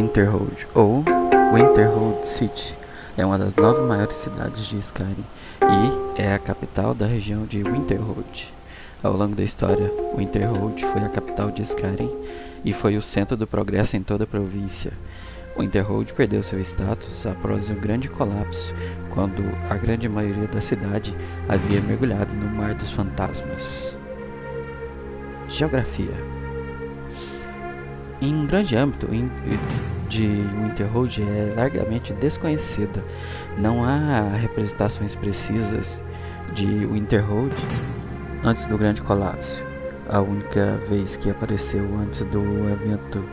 Winterhold, ou Winterhold City, é uma das 9 maiores cidades de Skyrim e é a capital da região de Winterhold. Ao longo da história, Winterhold foi a capital de Skyrim e foi o centro do progresso em toda a província. Winterhold perdeu seu status após um grande colapso, quando a grande maioria da cidade havia mergulhado no Mar dos Fantasmas. Geografia. Em um grande âmbito de Winterhold é largamente desconhecida. Não há representações precisas de Winterhold antes do grande colapso. A única vez que apareceu antes do evento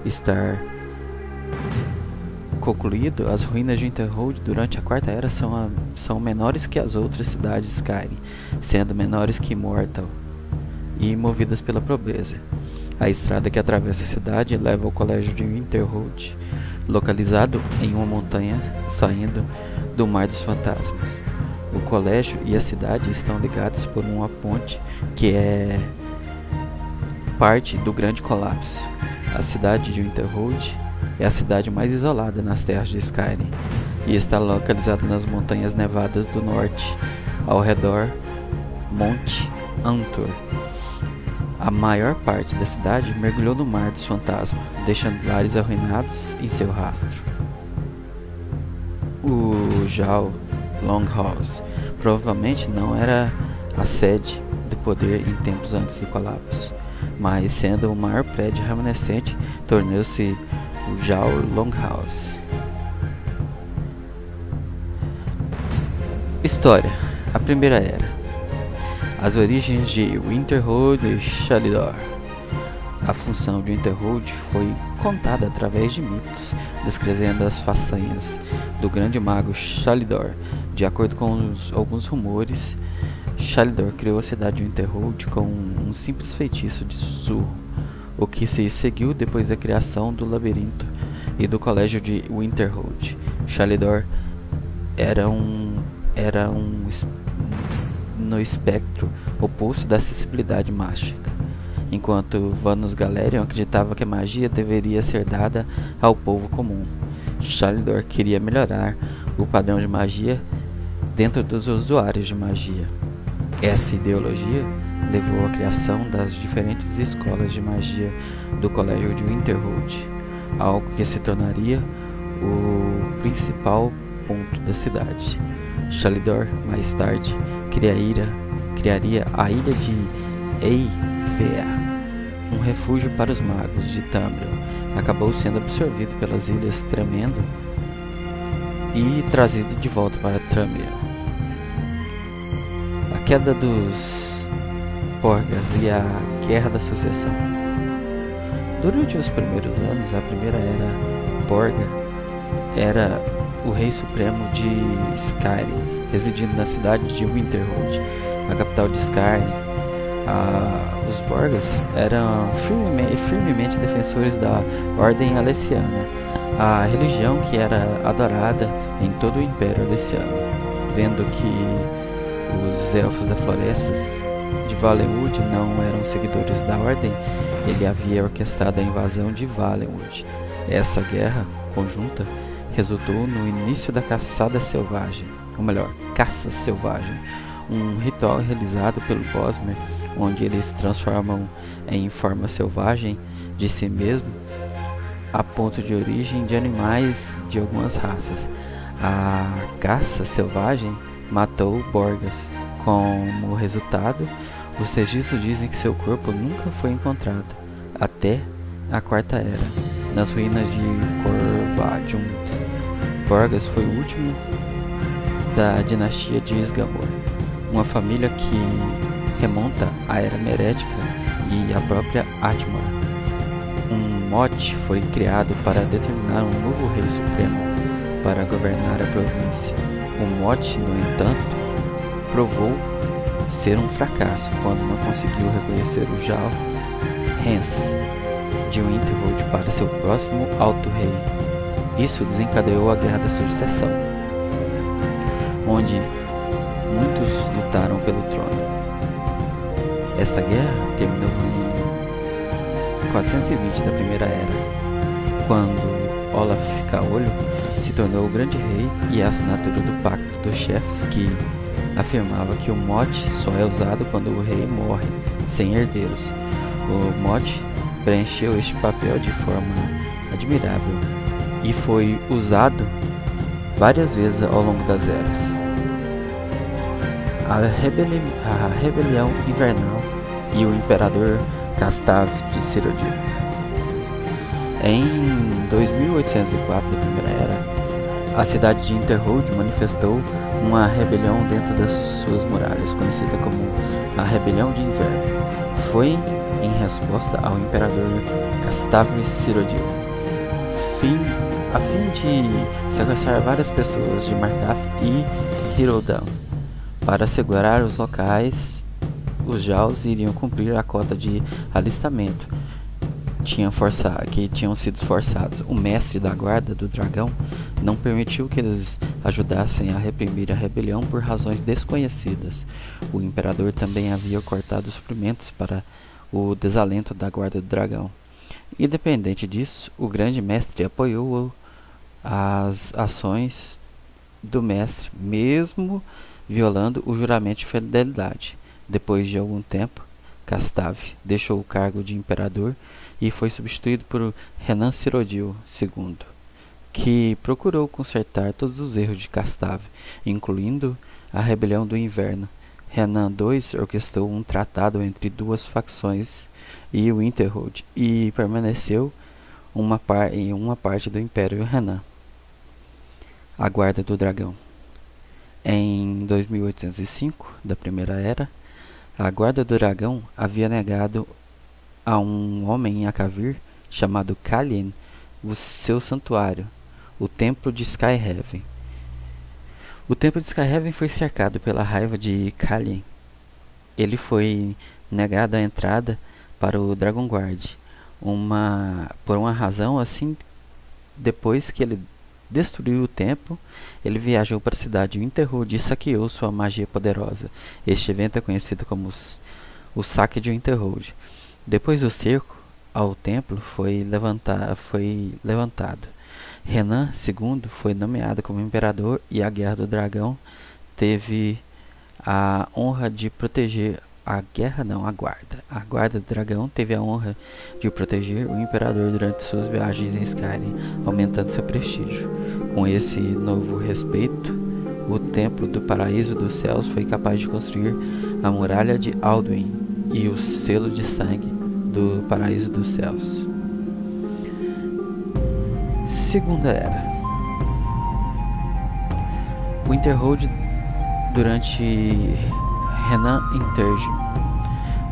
estar concluído, as ruínas de Winterhold durante a Quarta Era são menores que as outras cidades de Skyrim, sendo menores que Mortal e movidas pela pobreza. A estrada que atravessa a cidade leva ao colégio de Winterhold, localizado em uma montanha saindo do Mar dos Fantasmas. O colégio e a cidade estão ligados por uma ponte que é parte do grande colapso. A cidade de Winterhold é a cidade mais isolada nas terras de Skyrim e está localizada nas montanhas nevadas do norte, ao redor Monte Antor. A maior parte da cidade mergulhou no Mar dos Fantasmas, deixando lares arruinados em seu rastro. O Jarl Longhouse provavelmente não era a sede do poder em tempos antes do colapso, mas sendo o maior prédio remanescente, tornou-se o Jarl Longhouse. História: a Primeira Era. As origens de Winterhold e Shalidor. A função de Winterhold foi contada através de mitos, descrevendo as façanhas do grande mago Shalidor. De acordo com alguns rumores, Shalidor criou a cidade de Winterhold com um simples feitiço de sussurro, o que se seguiu depois da criação do labirinto e do colégio de Winterhold. Shalidor era no espectro oposto da acessibilidade mágica, enquanto Vanus Galerion acreditava que a magia deveria ser dada ao povo comum. Shalidor queria melhorar o padrão de magia dentro dos usuários de magia. Essa ideologia levou à criação das diferentes escolas de magia do colégio de Winterhold, algo que se tornaria o principal ponto da cidade. Shalidor, mais tarde, criaria a ilha de Eivea, um refúgio para os magos de Tamriel. Acabou sendo absorvido pelas Ilhas Tremendo e trazido de volta para Tamriel. A queda dos Borgas e a Guerra da Sucessão. Durante os primeiros anos, a Primeira Era Borga era o rei supremo de Skyrim, residindo na cidade de Winterhold, a capital de Skyrim. Os Borgas eram firmemente defensores da Ordem Alessiana, a religião que era adorada em todo o Império Alessiano. Vendo que os Elfos da Florestas de Valenwood não eram seguidores da Ordem, ele havia orquestrado a invasão de Valenwood. Essa guerra conjunta resultou no início da caça selvagem, um ritual realizado pelo Bosmer, onde eles transformam em forma selvagem de si mesmo a ponto de origem de animais de algumas raças. A caça selvagem matou Borgas. Como resultado, os registros dizem que seu corpo nunca foi encontrado até a Quarta Era, nas ruínas de Corvadunt. Borgas foi o último da dinastia de Isgabor, uma família que remonta à Era Merética e à própria Atmora. Um mote foi criado para determinar um novo rei supremo para governar a província. O mote, no entanto, provou ser um fracasso quando não conseguiu reconhecer o Jarl Hens de Winterhold para seu próximo Alto Rei. Isso desencadeou a Guerra da Sucessão, onde muitos lutaram pelo trono. Esta guerra terminou em 420 da Primeira Era, quando Olaf Caolho se tornou o grande rei e a assinatura do Pacto dos Chefes, que afirmava que o mote só é usado quando o rei morre, sem herdeiros. O mote preencheu este papel de forma admirável e foi usado várias vezes ao longo das eras. A rebelião invernal e o imperador Gustav de Cyrodiil. Em 2804 da Primeira Era, a cidade de Interhold manifestou uma rebelião dentro das suas muralhas, conhecida como a Rebelião de Inverno. Foi em resposta ao imperador Gustav de Cyrodiil, a fim de sequestrar várias pessoas de Markarth e Hirodan. Para assegurar os locais, os Jaws iriam cumprir a cota de alistamento que tinham sido forçados. O mestre da guarda do dragão não permitiu que eles ajudassem a reprimir a rebelião por razões desconhecidas. O imperador também havia cortado os suprimentos para o desalento da guarda do dragão. Independente disso, o grande mestre apoiou as ações do mestre, mesmo violando o juramento de fidelidade. Depois de algum tempo, Gustav deixou o cargo de imperador e foi substituído por Renan Cyrodiil II, que procurou consertar todos os erros de Gustav, incluindo a Rebelião do Inverno. Renan II orquestrou um tratado entre duas facções e o Winterhold e permaneceu em uma parte do Império Renan. A Guarda do Dragão. Em 2805 da Primeira Era, a Guarda do Dragão havia negado a um homem em Akavir chamado Kalien o seu santuário, o Templo de Skyhaven. O Templo de Skyhaven foi cercado pela raiva de Kalien. Ele foi negado a entrada para o Dragonguard, por uma razão assim. Depois que ele destruiu o templo, ele viajou para a cidade de Winterhold e saqueou sua magia poderosa. Este evento é conhecido como o Saque de Winterhold. Depois do cerco ao templo foi levantado. Renan II foi nomeado como imperador e a Guerra do Dragão teve a honra de proteger a guarda. A Guarda do Dragão teve a honra de proteger o imperador durante suas viagens em Skyrim, aumentando seu prestígio. Com esse novo respeito, o Templo do Paraíso dos Céus foi capaz de construir a Muralha de Alduin e o Selo de Sangue do Paraíso dos Céus. Segunda Era. Winterhold durante Renan Intergim.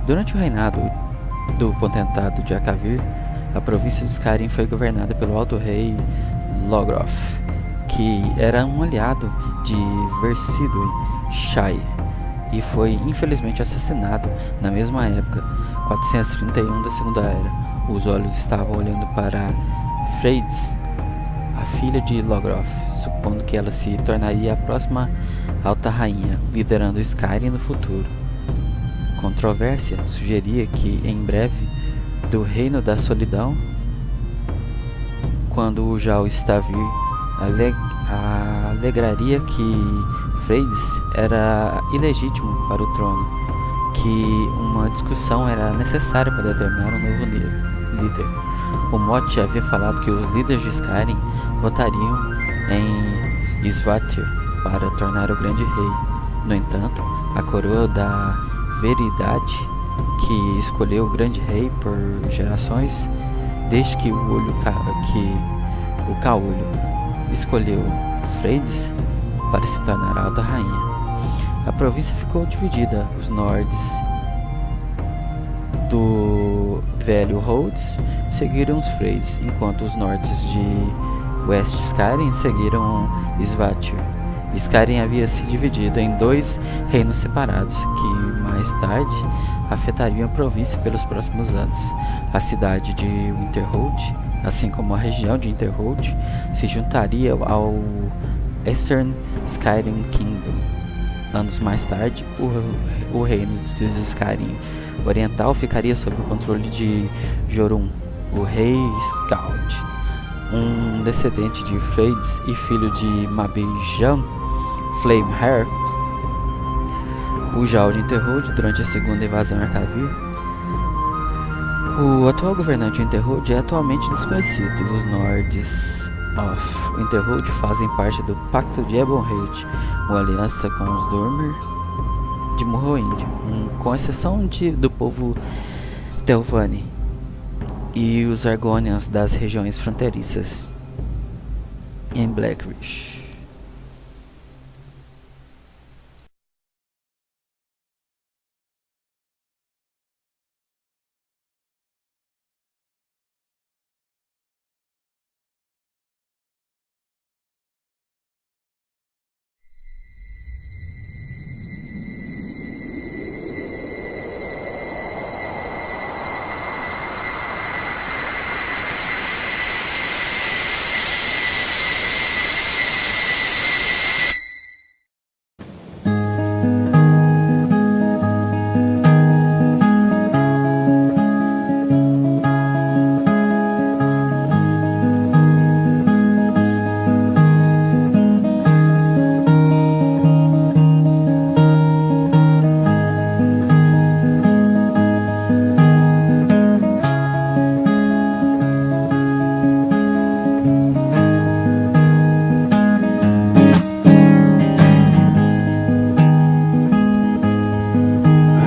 Durante o reinado do potentado de Akavir, a província de Skyrim foi governada pelo alto rei Logroth, que era um aliado de Vercídue Shai, e foi infelizmente assassinado na mesma época, 431 da Segunda Era. Os olhos estavam olhando para Freydis, a filha de Logroth, supondo que ela se tornaria a próxima Alta Rainha, liderando Skyrim no futuro. Controvérsia sugeria que, em breve, do Reino da Solidão, quando o Jarl Stavir alegraria que Freydis era ilegítimo para o trono, que uma discussão era necessária para determinar um novo líder. O Mote já havia falado que os líderes de Skyrim votariam em Isvatir para tornar o grande rei. No entanto, a coroa da Veridade, que escolheu o grande rei por gerações, desde que o Caolho escolheu Freydis para se tornar a Alta Rainha. A província ficou dividida. Os nordes do Velho Rhodes seguiram os Freys, enquanto os nortes de West Skyrim seguiram Isvatir. Skyrim havia se dividido em dois reinos separados, que mais tarde afetariam a província pelos próximos anos. A cidade de Winterhold, assim como a região de Winterhold, se juntaria ao Eastern Skyrim Kingdom. Anos mais tarde, o reino dos Skyrim Oriental ficaria sob o controle de Jorun, o rei Skald. um descendente de Freyds e filho de Mabijam Flamehair, o Jarl de Interhold durante a segunda invasão Arcavir. O atual governante de Interhold é atualmente desconhecido. Os Nords of Interhold fazem parte do Pacto de Ebonheart, uma aliança com os Dormer de Morrowind, com exceção do povo Telvanni e os Argonians das regiões fronteiriças em Blackreach.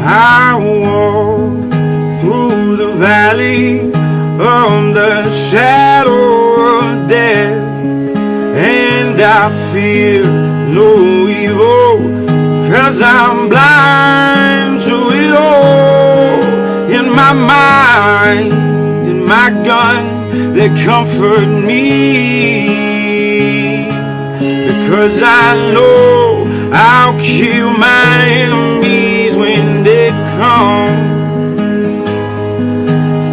I walk through the valley of the shadow of death, and I fear no evil, 'cause I'm blind to it all. In my mind, in my gun, they comfort me, because I know I'll kill my enemies when they come.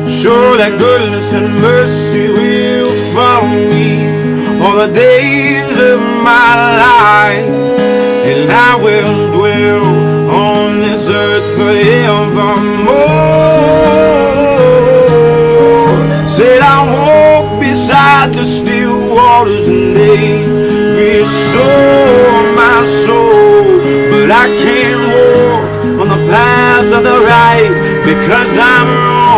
Sure that goodness and mercy will follow me all the days of my life, and I will dwell on this earth forevermore. Said I walk beside the still waters and they restore my soul, but I can't walk on the path of the right because I'm wrong.